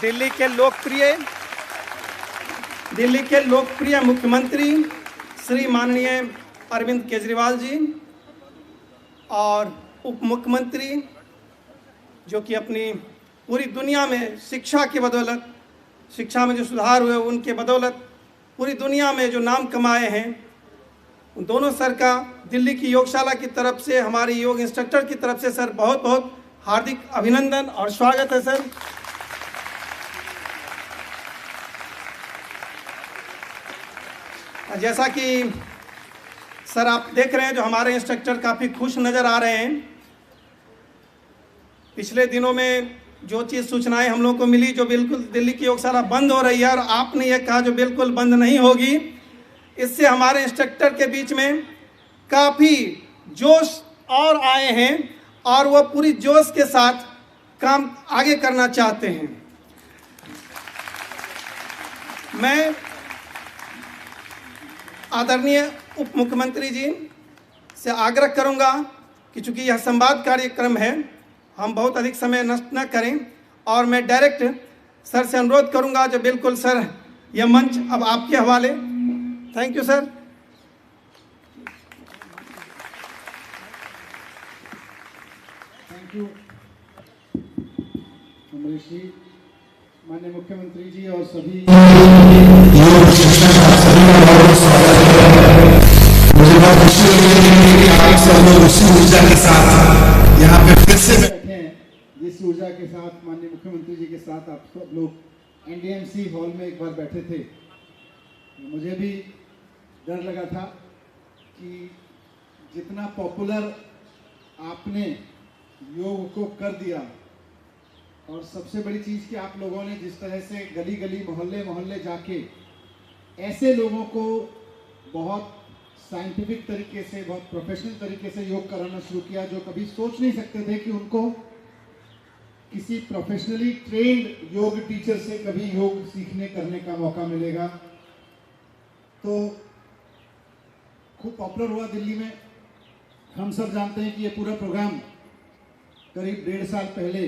दिल्ली के लोकप्रिय मुख्यमंत्री श्री माननीय अरविंद केजरीवाल जी और उप मुख्यमंत्री जो कि अपनी पूरी दुनिया में शिक्षा की बदौलत, शिक्षा में जो सुधार हुए उनके बदौलत पूरी दुनिया में जो नाम कमाए हैं, उन दोनों सर का दिल्ली की योगशाला की तरफ से, हमारे योग इंस्ट्रक्टर की तरफ से सर बहुत बहुत हार्दिक अभिनंदन और स्वागत है सर। जैसा कि सर आप देख रहे हैं, जो हमारे इंस्ट्रक्टर काफ़ी खुश नज़र आ रहे हैं। पिछले दिनों में जो चीज़ सूचनाएं हम लोगों को मिली, जो बिल्कुल दिल्ली की योगशाला बंद हो रही है, और आपने ये कहा जो बिल्कुल बंद नहीं होगी, इससे हमारे इंस्ट्रक्टर के बीच में काफ़ी जोश और आए हैं और वो पूरी जोश के साथ काम आगे करना चाहते हैं। मैं आदरणीय उप मुख्यमंत्री जी से आग्रह करूंगा कि चूंकि यह संवाद कार्यक्रम है, हम बहुत अधिक समय नष्ट न करें और मैं डायरेक्ट सर से अनुरोध करूंगा जो बिल्कुल सर यह मंच अब आपके हवाले। Thank you sir. Thank you Amrish ji, माननीय मुख्यमंत्री जी और सभी मुझे बहुत खुशी हो रही है कि आप सब लोग उसी ऊर्जा के साथ यहाँ पे फिर से बैठे हैं, जिस ऊर्जा के साथ माननीय मुख्यमंत्री जी के साथ आप सब लोग एनडीएमसी हॉल में एक बार बैठे थे। मुझे भी डर लगा था कि जितना पॉपुलर आपने योग को कर दिया, और सबसे बड़ी चीज़ कि आप लोगों ने जिस तरह से गली गली मोहल्ले मोहल्ले जाके ऐसे लोगों को बहुत साइंटिफिक तरीके से, बहुत प्रोफेशनल तरीके से योग कराना शुरू किया, जो कभी सोच नहीं सकते थे कि उनको किसी प्रोफेशनली ट्रेंड योग टीचर से कभी योग सीखने करने का मौका मिलेगा। तो खूब पॉपुलर हुआ दिल्ली में। हम सब जानते हैं कि ये पूरा प्रोग्राम करीब 1.5 साल पहले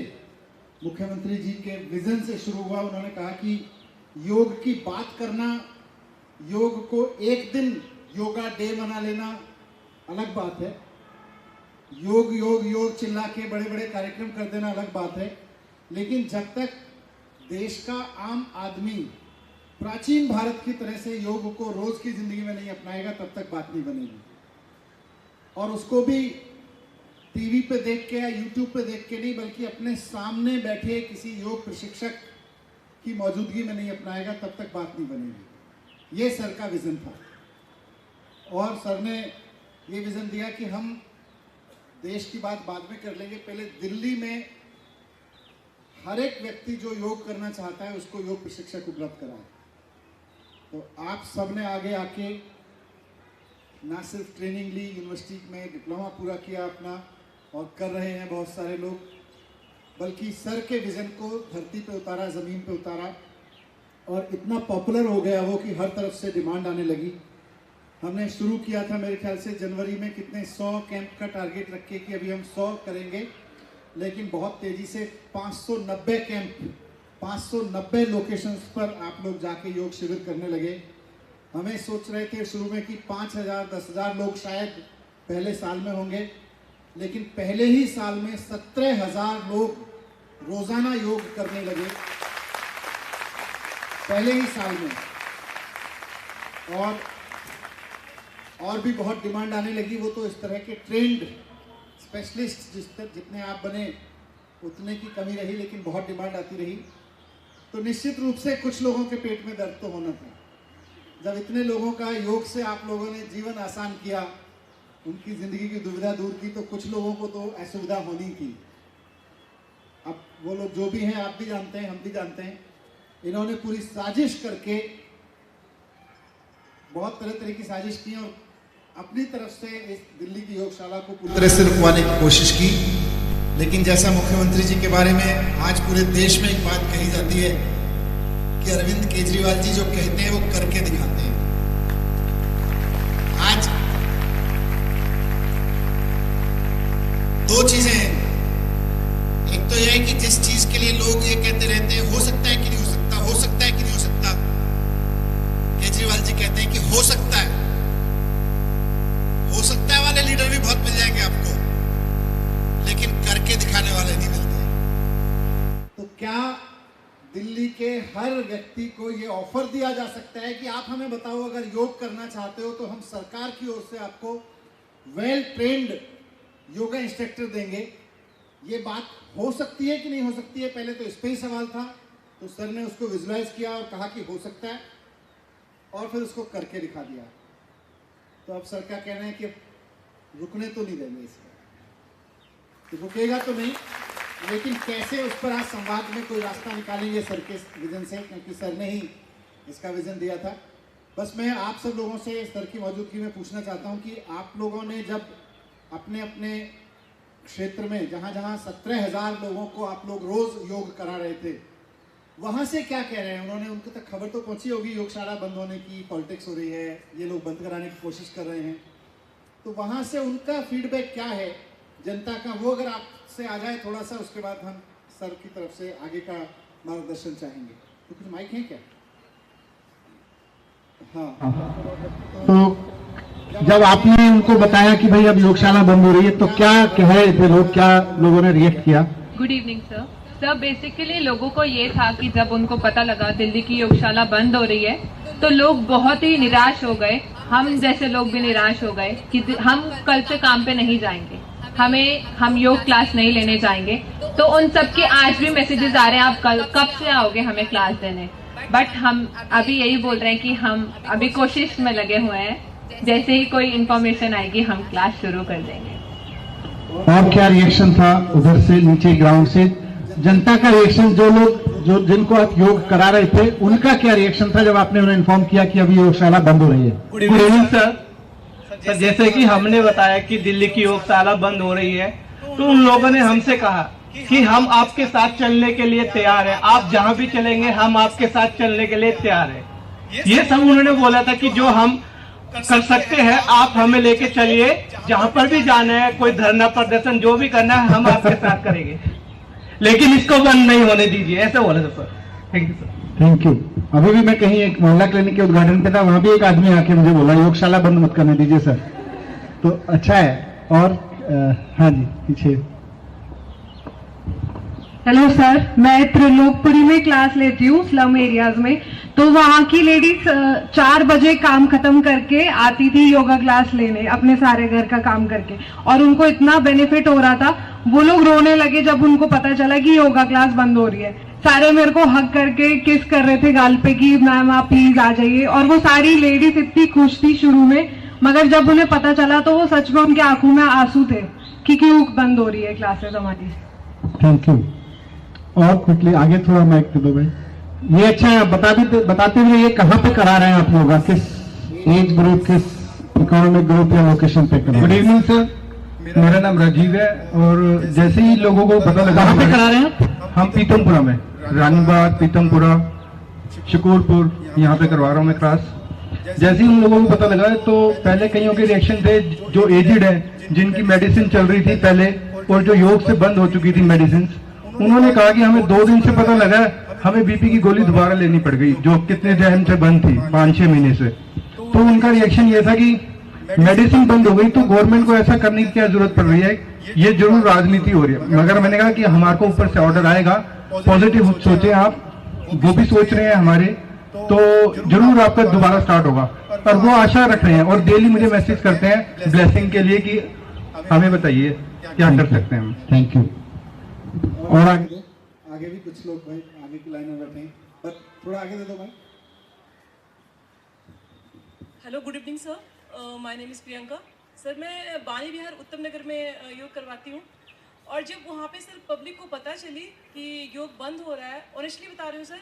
मुख्यमंत्री जी के विजन से शुरू हुआ। उन्होंने कहा कि योग की बात करना, योग को एक दिन योगा डे मना लेना अलग बात है, योग योग योग चिल्ला के बड़े बड़े कार्यक्रम कर देना अलग बात है, लेकिन जब तक देश का आम आदमी प्राचीन भारत की तरह से योग को रोज की जिंदगी में नहीं अपनाएगा, तब तक बात नहीं बनेगी। और उसको भी टीवी पे देख के या यूट्यूब पे देख के नहीं, बल्कि अपने सामने बैठे किसी योग प्रशिक्षक की मौजूदगी में नहीं अपनाएगा, तब तक बात नहीं बनेगी। ये सर का विजन था, और सर ने ये विजन दिया कि हम देश की बात बाद में कर लेंगे, पहले दिल्ली में हर एक व्यक्ति जो योग करना चाहता है उसको योग प्रशिक्षक उपलब्ध कराए। तो आप सब ने आगे आके ना सिर्फ ट्रेनिंग ली, यूनिवर्सिटी में डिप्लोमा पूरा किया अपना, और कर रहे हैं बहुत सारे लोग, बल्कि सर के विज़न को धरती पे उतारा, ज़मीन पे उतारा, और इतना पॉपुलर हो गया वो कि हर तरफ से डिमांड आने लगी। हमने शुरू किया था मेरे ख्याल से जनवरी में, कितने 100 कैंप का टारगेट रख के कि अभी हम 100 करेंगे, लेकिन बहुत तेज़ी से 590 कैंप, 590 लोकेशंस पर आप लोग जाके योग शिविर करने लगे। हमें सोच रहे थे शुरू में कि 5,000 10,000 लोग शायद पहले साल में होंगे, लेकिन पहले ही साल में 17,000 लोग रोजाना योग करने लगे, पहले ही साल में। और भी बहुत डिमांड आने लगी। वो तो इस तरह के ट्रेंड स्पेशलिस्ट जितने आप बने उतने की कमी रही, लेकिन बहुत डिमांड आती रही। तो निश्चित रूप से कुछ लोगों के पेट में दर्द तो होना था। जब इतने लोगों का योग से आप लोगों ने जीवन आसान किया, उनकी ज़िंदगी की दुविधा दूर की, तो कुछ लोगों को तो असुविधा होनी थी। अब वो लोग जो भी हैं, आप भी जानते हैं, हम भी जानते हैं, इन्होंने पूरी साजिश करके बहुत तरह की साजिश की और अपनी तरफ से इस दिल्ली की योगशाला को पूरी तरह से रुकवाने की कोशिश की। लेकिन जैसा मुख्यमंत्री जी के बारे में आज पूरे देश में एक बात कही जाती है कि अरविंद केजरीवाल जी जो कहते हैं वो करके दिखाते हैं। आज दो चीजें हैं, एक तो यह है कि जिस चीज के लिए लोग ये कहते रहते हैं, हो सकता है कि क्या दिल्ली के हर व्यक्ति को ये ऑफर दिया जा सकता है कि आप हमें बताओ, अगर योग करना चाहते हो तो हम सरकार की ओर से आपको वेल ट्रेंड योगा इंस्ट्रक्टर देंगे? ये बात हो सकती है कि नहीं हो सकती है? पहले तो इस पे ही सवाल था, तो सर ने उसको विजुलाइज किया और कहा कि हो सकता है, और फिर उसको करके दिखा दिया। तो अब सर क्या कहना है कि रुकने तो नहीं देंगे इसको, तो रुकेगा तो नहीं, लेकिन कैसे उस पर आज संवाद में कोई रास्ता निकालेंगे सर के विजन से, क्योंकि सर ने ही इसका विजन दिया था। बस मैं आप सब लोगों से सर की मौजूदगी में पूछना चाहता हूं कि आप लोगों ने जब अपने अपने क्षेत्र में जहां जहां 17,000 लोगों को आप लोग रोज योग करा रहे थे, वहां से क्या कह रहे हैं? उन्होंने, उनके तक खबर तो पहुंची होगी योगशाला बंद होने की, पॉलिटिक्स हो रही है, ये लोग बंद कराने की कोशिश कर रहे हैं, तो वहां से उनका फीडबैक क्या है जनता का? वो अगर आपसे आ जाए थोड़ा सा, उसके बाद हम सर की तरफ से आगे का मार्गदर्शन चाहेंगे। तो कुछ माइक है क्या? हाँ, तो जब आपने उनको बताया कि भाई अब योगशाला बंद हो रही है, तो क्या कह रहे थे लोग, क्या लोगों ने रिएक्ट किया? Good evening sir. Sir basically लोगों को ये था कि जब उनको पता लगा दिल्ली की योगशाला बंद हो रही है तो लोग बहुत ही निराश हो गए। हम जैसे लोग भी निराश हो गए कि हम कल से काम पे नहीं जाएंगे, हम योग क्लास नहीं लेने जाएंगे। तो उन सबके आज भी मैसेजेस आ रहे हैं, आप कब से आओगे हमें क्लास देने? बट हम अभी यही बोल रहे हैं कि हम अभी कोशिश में लगे हुए हैं, जैसे ही कोई इन्फॉर्मेशन आएगी हम क्लास शुरू कर देंगे। और क्या रिएक्शन था उधर से, नीचे ग्राउंड से जनता का रिएक्शन? जो जिनको आप योग करा रहे थे उनका क्या रिएक्शन था जब आपने उन्हें इन्फॉर्म किया कि अभी योगशाला बंद हो रही है? Good evening sir. जैसे कि हमने बताया कि दिल्ली की योगशाला बंद हो रही है, तो उन लोगों ने हमसे कहा कि हम आपके साथ चलने के लिए तैयार हैं, आप जहां भी चलेंगे हम आपके साथ चलने के लिए तैयार हैं। ये सब उन्होंने बोला था कि जो हम कर सकते हैं आप हमें लेके चलिए, जहां पर भी जाना है, कोई धरना प्रदर्शन जो भी करना है हम आपके साथ करेंगे, लेकिन इसको बंद नहीं होने दीजिए, ऐसा बोला था sir. Thank you sir. Thank you. अभी भी मैं कहीं एक मोहल्ला क्लिनिक के उद्घाटन पे था, वहां भी एक आदमी आके मुझे बोला योगशाला बंद मत करने दीजिए सर, तो अच्छा है। और हाँ जी, पीछे। हेलो सर, मैं त्रिलोकपुरी में क्लास लेती हूँ स्लम एरियाज में। तो वहाँ की लेडीज 4 बजे काम खत्म करके आती थी योगा क्लास लेने, अपने सारे घर का काम करके, और उनको इतना बेनिफिट हो रहा था, वो लोग रोने लगे जब उनको पता चला कि योगा क्लास बंद हो रही है। सारे मेरे को हग करके किस कर रहे थे गाल पे कि मैम आप प्लीज आ जाइए, और वो सारी लेडीज इतनी खुश थी शुरू में, मगर जब उन्हें पता चला तो वो सच में उनके आंखों में आंसू थे कि क्यों बंद हो रही है क्लासेस हमारी। Thank you. और क्विकली आगे थोड़ा माइक दे दो भाई। ये अच्छा है, बताते हुए ये कहाँ पे करा रहे हैं आप लोग, किस एज ग्रुप, किस इकोनॉमिक ग्रुप या लोकेशन पे करा रहे हैं? गुड इवनिंग सर, मेरा नाम राजीव है, और जैसे ही लोगों को पता लगा, कहाँ पे करा रहे हैं? हम पीतमपुरा में, रानीबाग, पीतमपुरा, शकूरपुर, यहाँ पे करवा रहा हूँ मैं क्लास। जैसे ही उन लोगों को पता लगा तो पहले कईयों के रिएक्शन थे जो एजिड है, जिनकी मेडिसिन चल रही थी पहले और जो योग से बंद हो चुकी थी मेडिसिन, उन्होंने कहा कि हमें 2 दिन से पता लगा, हमें बीपी की गोली दोबारा लेनी पड़ गई जो कितने टाइम से बंद थी, 5-6 महीने से। तो उनका रिएक्शन ये था कि मेडिसिन बंद हो गई तो गवर्नमेंट को ऐसा करने की क्या जरूरत पड़ रही है, ये जरूर राजनीति हो रही है। मगर मैंने कहा कि हमारे को ऊपर से ऑर्डर आएगा, पॉजिटिव सोचें आप, वो भी सोच रहे हैं हमारे, तो जरूर आपका दोबारा स्टार्ट होगा, और वो आशा रख रहे हैं और डेली मुझे मैसेज करते हैं ब्लेसिंग के लिए कि हमें बताइए क्या कर सकते हैं हम। Thank you. और आगे भी कुछ लोग भाई आगे की लाइन में बैठे हैं, पर थोड़ा आगे दे दो भाई। Hello, good evening sir, my name is Priyanka. Sir मैं बानी विहार उत्तम नगर में योग करवाती हूँ, और जब वहाँ पे सर पब्लिक को पता चली कि योग बंद हो रहा है, ऑनेस्टली बता रही हूँ सर,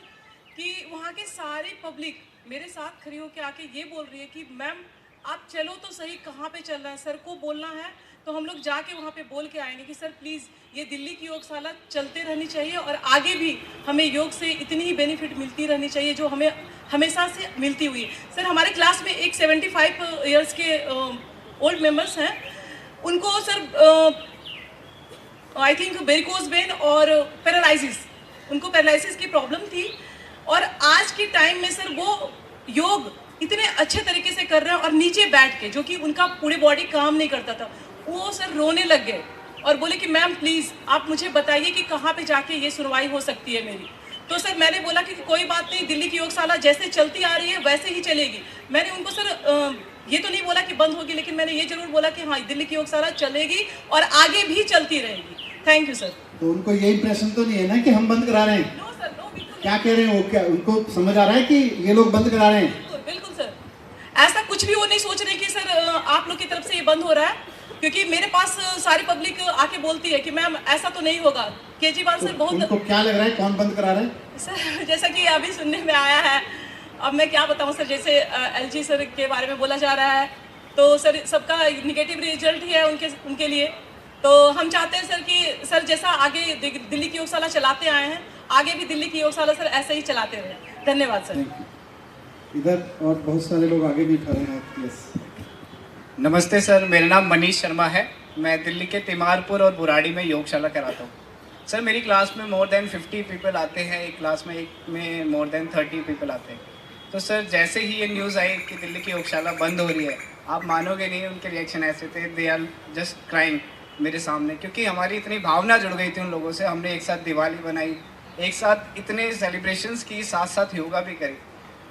कि वहाँ के सारे पब्लिक मेरे साथ खड़ी होकर आके ये बोल रही है कि मैम आप चलो तो सही, कहाँ पे चल रहा है, सर को बोलना है तो हम लोग जाके वहाँ पे बोल के आएंगे कि सर प्लीज़ ये दिल्ली की योगशाला चलते रहनी चाहिए, और आगे भी हमें योग से इतनी ही बेनिफिट मिलती रहनी चाहिए जो हमें हमेशा से मिलती हुई है। सर हमारे क्लास में एक 75 ईयर्स के ओल्ड मेंबर्स हैं, उनको sir I think varicose vein और पैरालिसिस, उनको पैरालिसिस की प्रॉब्लम थी, और आज के टाइम में सर वो योग इतने अच्छे तरीके से कर रहे हैं, और नीचे बैठ के, जो कि उनका पूरे बॉडी काम नहीं करता था, वो सर रोने लग गए और बोले कि मैम प्लीज़ आप मुझे बताइए कि कहाँ पे जाके ये सुनवाई हो सकती है मेरी। तो सर मैंने बोला कि कोई बात नहीं, दिल्ली की योगशाला जैसे चलती आ रही है वैसे ही चलेगी। मैंने उनको सर ये तो नहीं बोला कि बंद होगी, लेकिन मैंने ये जरूर बोला कि हाँ दिल्ली की योगशाला चलेगी और आगे भी चलती रहेगी। Thank you sir. तो उनको ये इंप्रेशन तो नहीं है ना कि हम बंद करा रहे हैं? नो सर, नो, बिल्कुल क्या कह रहे हैं वो? क्या उनको समझ आ रहा है कि ये लोग बंद करा रहे हैं? बिल्कुल बिल्कुल सर, ऐसा कुछ भी वो नहीं सोच रहे कि सर आप लोग की तरफ से ये बंद हो रहा है, क्योंकि मेरे पास सारी पब्लिक आके बोलती है कि मैम ऐसा तो नहीं होगा। केजरीवाल सर बहुत, उनको क्या लग रहा है कौन बंद करा रहा है? सर जैसा कि अभी सुनने में आया है, अब मैं क्या बताऊं सर, जैसे एलजी सर के बारे में बोला जा रहा है, तो सर सबका निगेटिव रिजल्ट ही है उनके लिए। तो हम चाहते हैं सर कि सर जैसा आगे दिल्ली की योगशाला चलाते आए हैं, आगे भी दिल्ली की योगशाला सर ऐसे ही चलाते रहे। धन्यवाद सर। इधर और बहुत सारे लोग आगे भी खड़े हैं। यस, नमस्ते सर, मेरा नाम मनीष शर्मा है। मैं दिल्ली के तिमारपुर और बुराड़ी में योगशाला कराता हूँ। सर मेरी क्लास में मोर देन 50 पीपल आते हैं, एक क्लास में मोर देन 30 पीपल आते हैं। तो सर जैसे ही ये न्यूज़ आई कि दिल्ली की योगशाला बंद हो रही है, आप मानोगे नहीं उनके रिएक्शन ऐसे थे, दे आर जस्ट क्राइंग मेरे सामने, क्योंकि हमारी इतनी भावना जुड़ गई थी उन लोगों से। हमने एक साथ दिवाली बनाई, एक साथ इतने सेलिब्रेशंस की, साथ साथ योगा भी करी।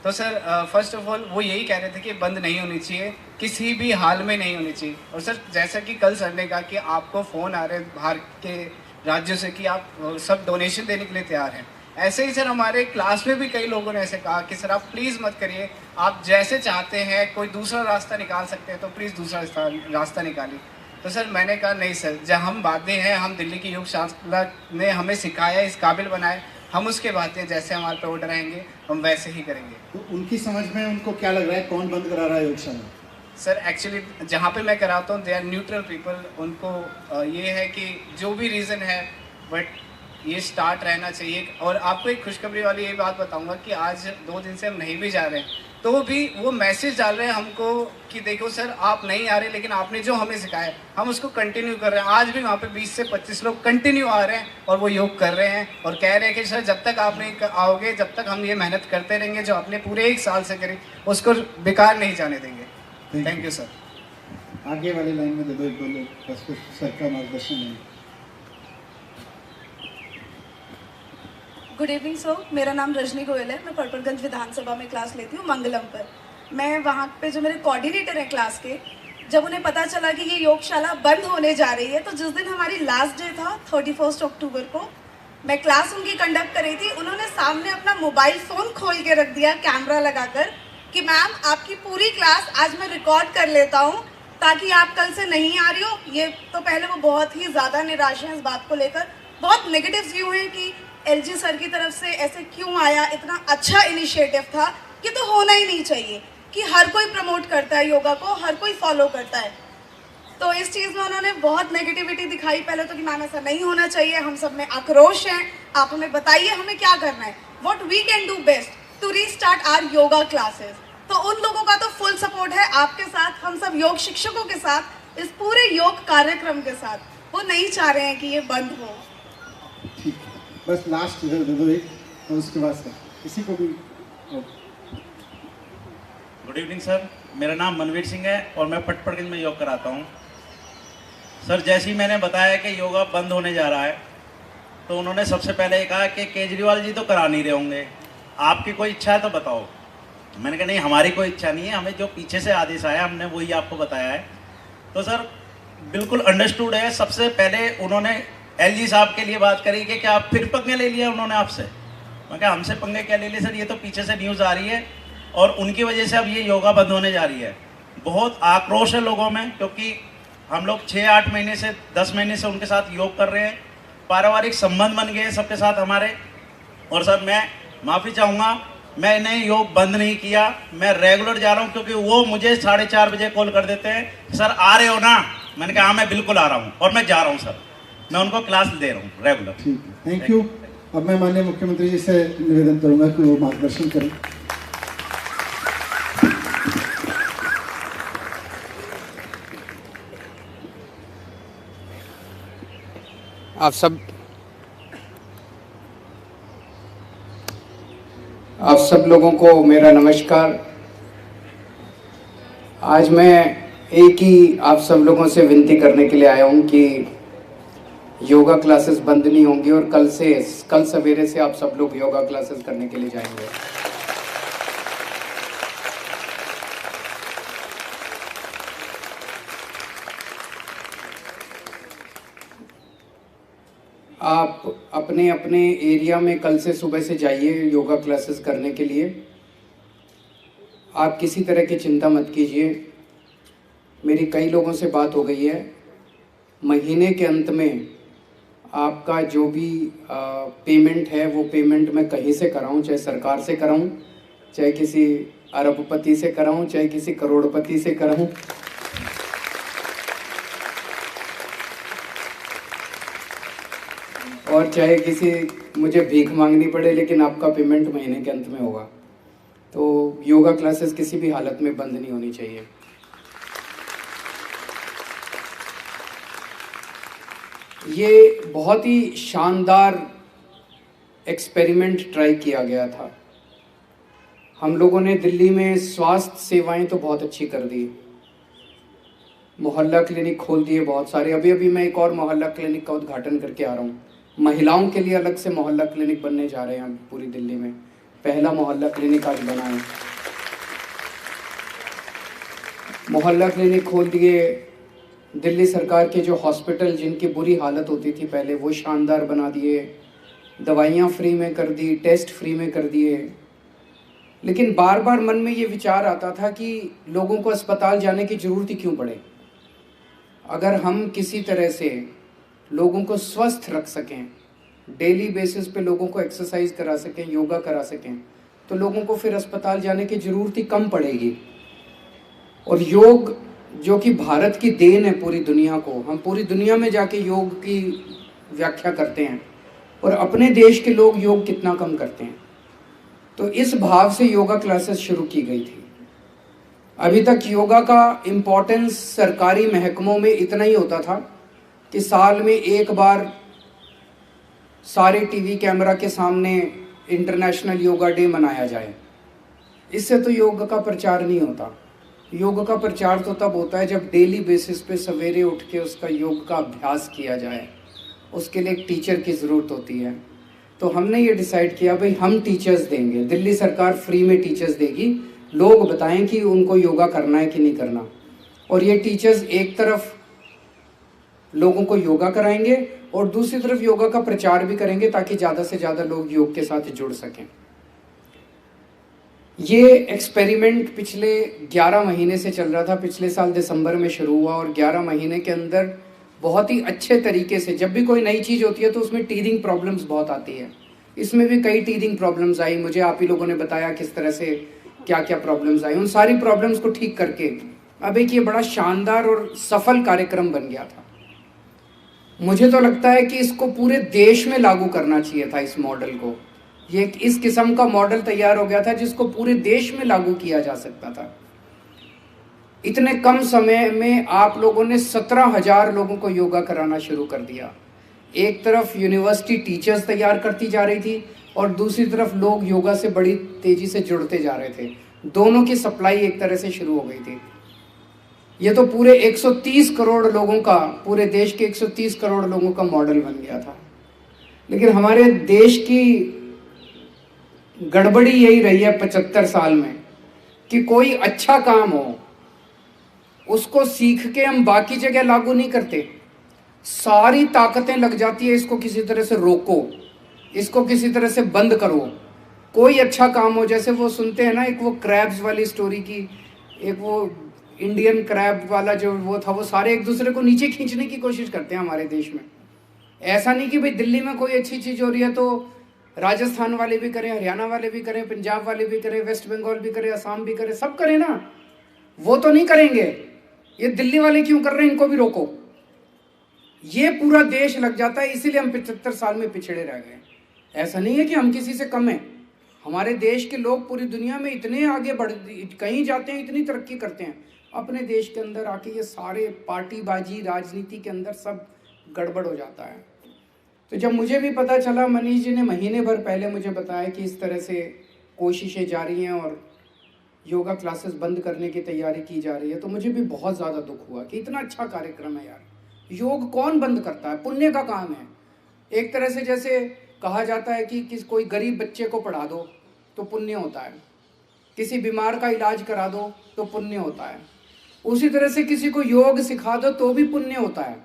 तो सर फर्स्ट ऑफ ऑल वो यही कह रहे थे कि बंद नहीं होनी चाहिए, किसी भी हाल में नहीं होनी चाहिए। और सर जैसा कि कल सर ने कहा कि आपको फ़ोन आ रहे हैं बाहर के राज्यों से कि आप सब डोनेशन देने के लिए तैयार हैं, ऐसे ही सर हमारे क्लास में भी कई लोगों ने ऐसे कहा कि सर आप प्लीज़ मत करिए, आप जैसे चाहते हैं कोई दूसरा रास्ता निकाल सकते हैं तो प्लीज़ दूसरा रास्ता निकालिए। तो सर मैंने कहा नहीं सर, जब हम बातें हैं, हम दिल्ली की योगशाला ने हमें सिखाया, इस काबिल बनाए, हम उसके बातें जैसे हमारे पे ऑर्डर आएंगे हम वैसे ही करेंगे। तो उनकी समझ में उनको क्या लग रहा है कौन बंद करा रहा है योगशाला? सर एक्चुअली जहाँ पे मैं कराता हूँ दे आर न्यूट्रल पीपल। उनको ये है कि जो भी रीज़न है बट ये स्टार्ट रहना चाहिए। और आपको एक खुशखबरी वाली ये बात बताऊंगा कि आज 2 दिन से हम नहीं भी जा रहे हैं तो भी वो मैसेज डाल रहे हैं हमको कि देखो सर आप नहीं आ रहे, लेकिन आपने जो हमें सिखाया हम उसको कंटिन्यू कर रहे हैं। आज भी वहाँ पे 20 से 25 लोग कंटिन्यू आ रहे हैं और वो योग कर रहे हैं और कह रहे हैं कि सर जब तक आप नहीं आओगे, जब तक हम ये मेहनत करते रहेंगे जो आपने पूरे 1 साल से करी, उसको बेकार नहीं जाने देंगे। Thank you sir. आगे वाली लाइन में दे दो एक दो लोग, बस कुछ सर का मार्गदर्शन नहीं। गुड इवनिंग सर, मेरा नाम रजनी गोयल है। मैं पर्पलगंज विधानसभा में क्लास लेती हूँ मंगलम पर। मैं वहाँ पे जो मेरे कोऑर्डिनेटर हैं क्लास के, जब उन्हें पता चला कि ये योगशाला बंद होने जा रही है, तो जिस दिन हमारी लास्ट डे था 31 अक्टूबर को, मैं क्लास उनकी कंडक्ट कर रही थी, उन्होंने सामने अपना मोबाइल फ़ोन खोल के रख दिया कैमरा लगाकर कि मैम आपकी पूरी क्लास आज मैं रिकॉर्ड कर लेता हूँ ताकि आप कल से नहीं आ रही हो। ये तो पहले वो बहुत ही ज़्यादा निराश हैं इस बात को लेकर, बहुत नेगेटिव व्यू है कि एलजी सर की तरफ से ऐसे क्यों आया। इतना अच्छा इनिशिएटिव था कि तो होना ही नहीं चाहिए कि हर कोई प्रमोट करता है योगा को, हर कोई फॉलो करता है। तो इस चीज़ में उन्होंने बहुत नेगेटिविटी दिखाई पहले तो कि मैम ऐसा नहीं होना चाहिए, हम सब में आक्रोश हैं, आप हमें बताइए हमें क्या करना है, what we can do best to restart our yoga classes. तो उन लोगों का तो फुल सपोर्ट है आपके साथ, हम सब योग शिक्षकों के साथ, इस पूरे योग कार्यक्रम के साथ। वो नहीं चाह रहे हैं कि ये बंद हो। ठीक है, बस लास्ट इधर दे दो एक, और उसके बाद सर किसी को भी। गुड इवनिंग सर, मेरा नाम मनवीर सिंह है और मैं पटपड़गंज में योग कराता हूँ। सर जैसे ही मैंने बताया कि योगा बंद होने जा रहा है तो उन्होंने सबसे पहले कहा कि केजरीवाल जी तो करा नहीं रहे होंगे, आपकी कोई इच्छा है तो बताओ। मैंने कहा नहीं हमारी कोई इच्छा नहीं है, हमें जो पीछे से आदेश आया हमने वही आपको बताया है। तो सर बिल्कुल अंडरस्टूड है। सबसे पहले उन्होंने एलजी साहब के लिए बात करी कि क्या आप फिर पंगे ले लिया उन्होंने आपसे। मैं कहा हमसे पंगे क्या ले लिए सर, ये तो पीछे से न्यूज़ आ रही है और उनकी वजह से अब ये योगा बंद होने जा रही है। बहुत आक्रोश है लोगों में, क्योंकि हम लोग 6-8 महीने से 10 महीने से उनके साथ योग कर रहे हैं, पारिवारिक संबंध बन गए हैं सबके साथ हमारे। और सर मैं माफ़ी चाहूँगा, मैंने योग बंद नहीं किया, मैं रेगुलर जा रहा हूँ, क्योंकि वो मुझे 4:30 बजे कॉल कर देते हैं सर आ रहे हो ना। मैंने कहा हाँ मैं बिल्कुल आ रहा हूँ और मैं जा रहा हूँ सर, मैं उनको क्लास दे रहा हूँ रेगुलर। ठीक है, थैंक यू। अब मैं माननीय मुख्यमंत्री जी से निवेदन करूंगा कि वो मार्गदर्शन करें। आप सब लोगों को मेरा नमस्कार। आज मैं एक ही आप सब लोगों से विनती करने के लिए आया हूँ कि योगा क्लासेस बंद नहीं होंगी और कल सवेरे से आप सब लोग योगा क्लासेस करने के लिए जाएंगे। आप अपने अपने एरिया में कल से सुबह से जाइए योगा क्लासेस करने के लिए। आप किसी तरह की चिंता मत कीजिए। मेरी कई लोगों से बात हो गई है, महीने के अंत में आपका जो भी पेमेंट है वो पेमेंट मैं कहीं से कराऊं, चाहे सरकार से कराऊं, चाहे किसी अरबपति से कराऊं, चाहे किसी करोड़पति से कराऊं, और चाहे किसी मुझे भीख मांगनी पड़े, लेकिन आपका पेमेंट महीने के अंत में होगा। तो योगा क्लासेस किसी भी हालत में बंद नहीं होनी चाहिए। ये बहुत ही शानदार एक्सपेरिमेंट ट्राई किया गया था। हम लोगों ने दिल्ली में स्वास्थ्य सेवाएं तो बहुत अच्छी कर दी, मोहल्ला क्लिनिक खोल दिए बहुत सारे। अभी मैं एक और मोहल्ला क्लिनिक का उद्घाटन करके आ रहा हूँ। महिलाओं के लिए अलग से मोहल्ला क्लिनिक बनने जा रहे हैं पूरी दिल्ली में। पहला मोहल्ला क्लिनिक आज बना है। मोहल्ला क्लिनिक खोल दिए। दिल्ली सरकार के जो हॉस्पिटल जिनकी बुरी हालत होती थी पहले, वो शानदार बना दिए। दवाइयाँ फ्री में कर दी, टेस्ट फ्री में कर दिए। लेकिन बार बार मन में ये विचार आता था कि लोगों को अस्पताल जाने की ज़रूरत ही क्यों पड़े। अगर हम किसी तरह से लोगों को स्वस्थ रख सकें, डेली बेसिस पे लोगों को एक्सरसाइज करा सकें, योगा करा सकें, तो लोगों को फिर अस्पताल जाने की ज़रूरत ही कम पड़ेगी। और योग जो कि भारत की देन है पूरी दुनिया को, हम पूरी दुनिया में जाके योग की व्याख्या करते हैं और अपने देश के लोग योग कितना कम करते हैं। तो इस भाव से योगा क्लासेस शुरू की गई थी। अभी तक योगा का इम्पोर्टेंस सरकारी महकमों में इतना ही होता था कि साल में एक बार सारे टीवी कैमरा के सामने इंटरनेशनल योगा डे मनाया जाए। इससे तो योग का प्रचार नहीं होता। योग का प्रचार तो तब होता है जब डेली बेसिस पे सवेरे उठ के उसका योग का अभ्यास किया जाए। उसके लिए एक टीचर की ज़रूरत होती है। तो हमने ये डिसाइड किया भाई हम टीचर्स देंगे, दिल्ली सरकार फ्री में टीचर्स देगी। लोग बताएं कि उनको योगा करना है कि नहीं करना। और ये टीचर्स एक तरफ लोगों को योगा कराएंगे और दूसरी तरफ योगा का प्रचार भी करेंगे ताकि ज़्यादा से ज़्यादा लोग योग के साथ जुड़ सकें। ये एक्सपेरिमेंट पिछले 11 महीने से चल रहा था। पिछले साल दिसंबर में शुरू हुआ और 11 महीने के अंदर बहुत ही अच्छे तरीके से, जब भी कोई नई चीज़ होती है तो उसमें टीथिंग प्रॉब्लम्स बहुत आती है। इसमें भी कई टीथिंग प्रॉब्लम्स आई। मुझे आप ही लोगों ने बताया किस तरह से क्या क्या प्रॉब्लम्स आई। उन सारी प्रॉब्लम्स को ठीक करके अब एक ये बड़ा शानदार और सफल कार्यक्रम बन गया था। मुझे तो लगता है कि इसको पूरे देश में लागू करना चाहिए था। इस मॉडल को, ये इस किस्म का मॉडल तैयार हो गया था जिसको पूरे देश में लागू किया जा सकता था। इतने कम समय में आप लोगों ने 17,000 लोगों को योगा कराना शुरू कर दिया। एक तरफ यूनिवर्सिटी टीचर्स तैयार करती जा रही थी और दूसरी तरफ लोग योगा से बड़ी तेजी से जुड़ते जा रहे थे। दोनों की सप्लाई एक तरह से शुरू हो गई थी। ये तो पूरे 130 करोड़ लोगों का, पूरे देश के 130 करोड़ लोगों का मॉडल बन गया था। लेकिन हमारे देश की गड़बड़ी यही रही है 75 साल में कि कोई अच्छा काम हो उसको सीख के हम बाकी जगह लागू नहीं करते। सारी ताकतें लग जाती है इसको किसी तरह से रोको, इसको किसी तरह से बंद करो। कोई अच्छा काम हो, जैसे वो सुनते हैं ना, एक वो क्रैब्स वाली स्टोरी की, एक वो इंडियन क्रैब वाला जो वो था, वो सारे एक दूसरे को नीचे खींचने की कोशिश करते हैं हमारे देश में। ऐसा नहीं कि भाई दिल्ली में कोई अच्छी चीज़ हो रही है तो राजस्थान वाले भी करें, हरियाणा वाले भी करें, पंजाब वाले भी करें, वेस्ट बंगाल भी करें, असम भी करें, सब करें ना। वो तो नहीं करेंगे, ये दिल्ली वाले क्यों कर रहे हैं, इनको भी रोको। ये पूरा देश लग जाता है। इसीलिए हम 75 साल में पिछड़े रह गए। ऐसा नहीं है कि हम किसी से कम हैं। हमारे देश के लोग पूरी दुनिया में इतने आगे बढ़, कहीं जाते हैं इतनी तरक्की करते हैं। अपने देश के अंदर आके ये सारे पार्टीबाजी, राजनीति के अंदर सब गड़बड़ हो जाता है। तो जब मुझे भी पता चला, मनीष जी ने महीने भर पहले मुझे बताया कि इस तरह से कोशिशें जारी हैं और योगा क्लासेस बंद करने की तैयारी की जा रही है, तो मुझे भी बहुत ज़्यादा दुख हुआ कि इतना अच्छा कार्यक्रम है यार, योग कौन बंद करता है? पुण्य का काम है। एक तरह से जैसे कहा जाता है कि कोई गरीब बच्चे को पढ़ा दो तो पुण्य होता है, किसी बीमार का इलाज करा दो तो पुण्य होता है, उसी तरह से किसी को योग सिखा दो तो भी पुण्य होता है।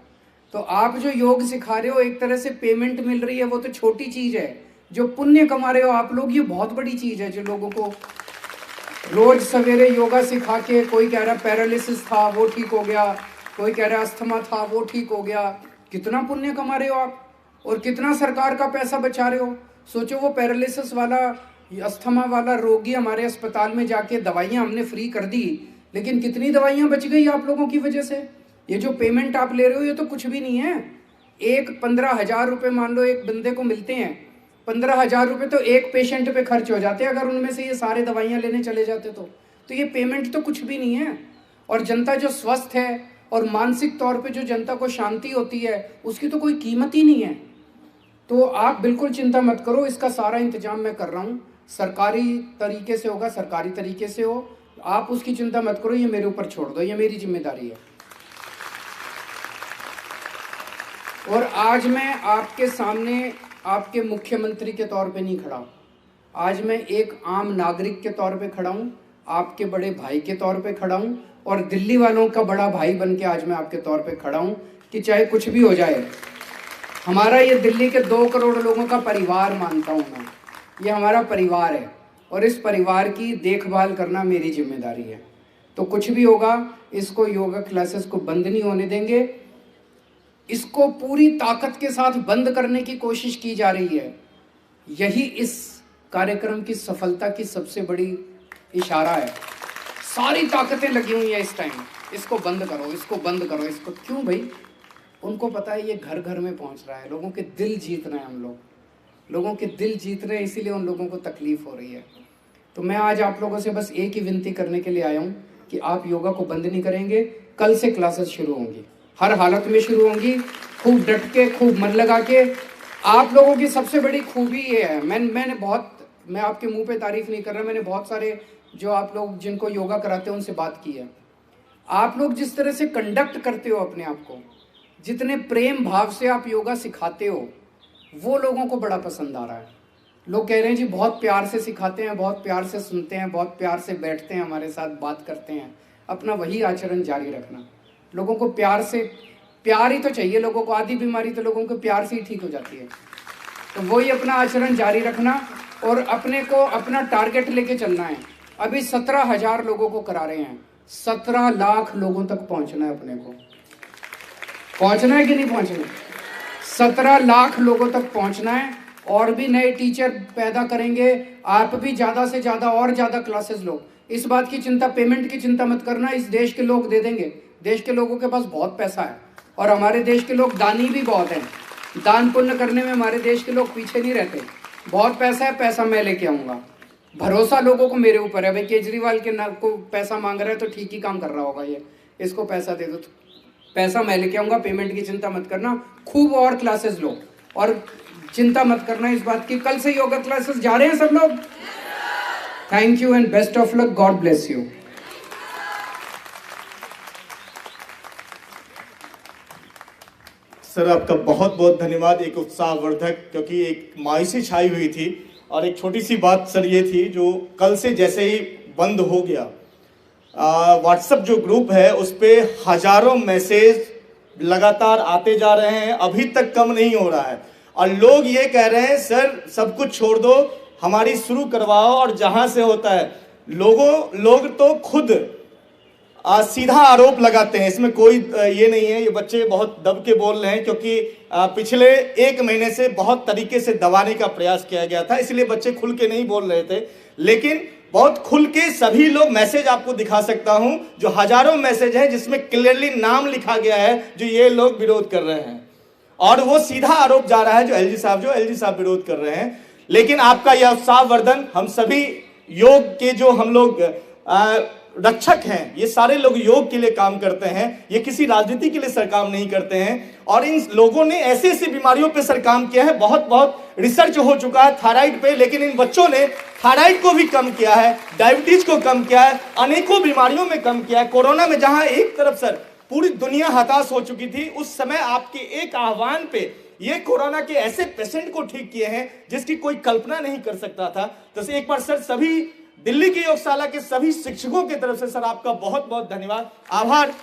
तो आप जो योग सिखा रहे हो, एक तरह से पेमेंट मिल रही है, वो तो छोटी चीज़ है। जो पुण्य कमा रहे हो आप लोग, ये बहुत बड़ी चीज़ है। जो लोगों को रोज सवेरे योगा सिखा के, कोई कह रहा पैरालिसिस था वो ठीक हो गया, कोई कह रहा अस्थमा था वो ठीक हो गया, कितना पुण्य कमा रहे हो आप और कितना सरकार का पैसा बचा रहे हो। सोचो वो पैरालिसिस वाला, अस्थमा वाला रोगी हमारे अस्पताल में जाके दवाइयाँ हमने फ्री कर दी, लेकिन कितनी दवाइयाँ बच गई आप लोगों की वजह से। ये जो पेमेंट आप ले रहे हो ये तो कुछ भी नहीं है। 15,000 रुपये मान लो एक बंदे को मिलते हैं, 15,000 रुपये तो एक पेशेंट पे खर्च हो जाते हैं। अगर उनमें से ये सारे दवाइयाँ लेने चले जाते तो ये पेमेंट तो कुछ भी नहीं है। और जनता जो स्वस्थ है और मानसिक तौर पे जो जनता को शांति होती है, उसकी तो कोई कीमत ही नहीं है। तो आप बिल्कुल चिंता मत करो, इसका सारा इंतजाम मैं कर रहा हूँ। सरकारी तरीके से होगा, सरकारी तरीके से हो, आप उसकी चिंता मत करो, ये मेरे ऊपर छोड़ दो, ये मेरी जिम्मेदारी है। और आज मैं आपके सामने आपके मुख्यमंत्री के तौर पे नहीं खड़ा, आज मैं एक आम नागरिक के तौर पे खड़ा हूँ, आपके बड़े भाई के तौर पे खड़ा हूँ और दिल्ली वालों का बड़ा भाई बन के आज मैं आपके तौर पे खड़ा हूँ कि चाहे कुछ भी हो जाए, हमारा ये दिल्ली के 2 करोड़ लोगों का परिवार मानता हूँ मैं, ये हमारा परिवार है और इस परिवार की देखभाल करना मेरी जिम्मेदारी है। तो कुछ भी होगा, इसको योगा क्लासेस को बंद नहीं होने देंगे, इसको पूरी ताकत के साथ बंद करने की कोशिश की जा रही है। यही इस कार्यक्रम की सफलता की सबसे बड़ी इशारा है। सारी ताकतें लगी हुई है इस टाइम, इसको बंद करो, इसको बंद करो, इसको। क्यों भाई? उनको पता है ये घर घर में पहुंच रहा है, लोगों के दिल जीत रहे हैं हम लोगों के दिल जीत रहे हैं, इसीलिए उन लोगों को तकलीफ हो रही है। तो मैं आज आप लोगों से बस एक ही विनती करने के लिए आया हूँ कि आप योगा को बंद नहीं करेंगे। कल से क्लासेस शुरू होंगी, हर हालत में शुरू होंगी, खूब डट के, खूब मन लगा के। आप लोगों की सबसे बड़ी खूबी ये है, मैं आपके मुंह पे तारीफ नहीं कर रहा, मैंने बहुत सारे जो आप लोग जिनको योगा कराते हो उनसे बात की है। आप लोग जिस तरह से कंडक्ट करते हो अपने आप को, जितने प्रेम भाव से आप योगा सिखाते हो, वो लोगों को बड़ा पसंद आ रहा है। लोग कह रहे हैं जी बहुत प्यार से सिखाते हैं, बहुत प्यार से सुनते हैं, बहुत प्यार से बैठते हैं, हमारे साथ बात करते हैं। अपना वही आचरण जारी रखना। लोगों को प्यार ही तो चाहिए, लोगों को आधी बीमारी तो लोगों को प्यार से ही ठीक हो जाती है। तो वही अपना आचरण जारी रखना और अपने को अपना टारगेट लेके चलना है। अभी 17,000 लोगों को करा रहे हैं, 17 लाख लोगों तक पहुंचना है। अपने को पहुंचना है कि नहीं पहुंचना? 17 लाख लोगों तक पहुंचना है। और भी नए टीचर पैदा करेंगे, आप भी ज़्यादा से ज़्यादा और ज़्यादा क्लासेस लो। इस बात की चिंता, पेमेंट की चिंता मत करना, इस देश के लोग दे देंगे। देश के लोगों के पास बहुत पैसा है और हमारे देश के लोग दानी भी बहुत हैं। दान पुण्य करने में हमारे देश के लोग पीछे नहीं रहते। बहुत पैसा है, पैसा मैं लेके आऊँगा। भरोसा लोगों को मेरे ऊपर है। भाई केजरीवाल के ना को पैसा मांग रहा है तो ठीक ही काम कर रहा होगा, ये इसको पैसा दे दो, तो पैसा मैं लेके आऊँगा। पेमेंट की चिंता मत करना, खूब और क्लासेस लो और चिंता मत करना इस बात की। कल से योगा क्लासेस जा रहे हैं सब लोग। Thank you and best of luck, God bless you. Sir आपका बहुत बहुत धन्यवाद, एक उत्साहवर्धक, क्योंकि एक मायूसी छाई हुई थी। और एक छोटी सी बात सर ये थी, जो कल से जैसे ही बंद हो गया, व्हाट्सएप जो ग्रुप है उस पर हजारों मैसेज लगातार आते जा रहे हैं, अभी तक कम नहीं हो रहा है। और लोग ये कह रहे हैं सर सब कुछ छोड़ दो, हमारी शुरू करवाओ। और जहां से होता है लोग तो खुद सीधा आरोप लगाते हैं, इसमें कोई ये नहीं है। ये बच्चे बहुत दब के बोल रहे हैं, क्योंकि पिछले 1 महीने से बहुत तरीके से दबाने का प्रयास किया गया था, इसलिए बच्चे खुल के नहीं बोल रहे थे। लेकिन बहुत खुल के सभी लोग मैसेज आपको दिखा सकता हूं, जो हजारों मैसेज हैं जिसमें क्लियरली नाम लिखा गया है जो ये लोग विरोध कर रहे हैं। और वो सीधा आरोप जा रहा है जो एलजी साहब विरोध कर रहे हैं। लेकिन आपका यह उत्साहवर्धन, हम सभी योग के जो हम लोग रक्षक हैं, ये सारे लोग योग के लिए काम करते हैं, ये किसी राजनीति के लिए सर काम नहीं करते हैं। और इन लोगों ने ऐसे ऐसी बीमारियों पे सर काम किया है, बहुत रिसर्च हो चुका है थायराइड पे, लेकिन इन बच्चों ने थायराइड को भी कम किया है, डायबिटीज को कम किया है, अनेकों बीमारियों में कम किया है। कोरोना में जहां एक तरफ सर पूरी दुनिया हताश हो चुकी थी। उस समय आपके एक आह्वान पे ये कोरोना के ऐसे पेशेंट को ठीक किए हैं जिसकी कोई कल्पना नहीं कर सकता था। तो एक बार सर सभी दिल्ली की योगशाला के सभी शिक्षकों की तरफ से सर आपका बहुत बहुत धन्यवाद, आभार।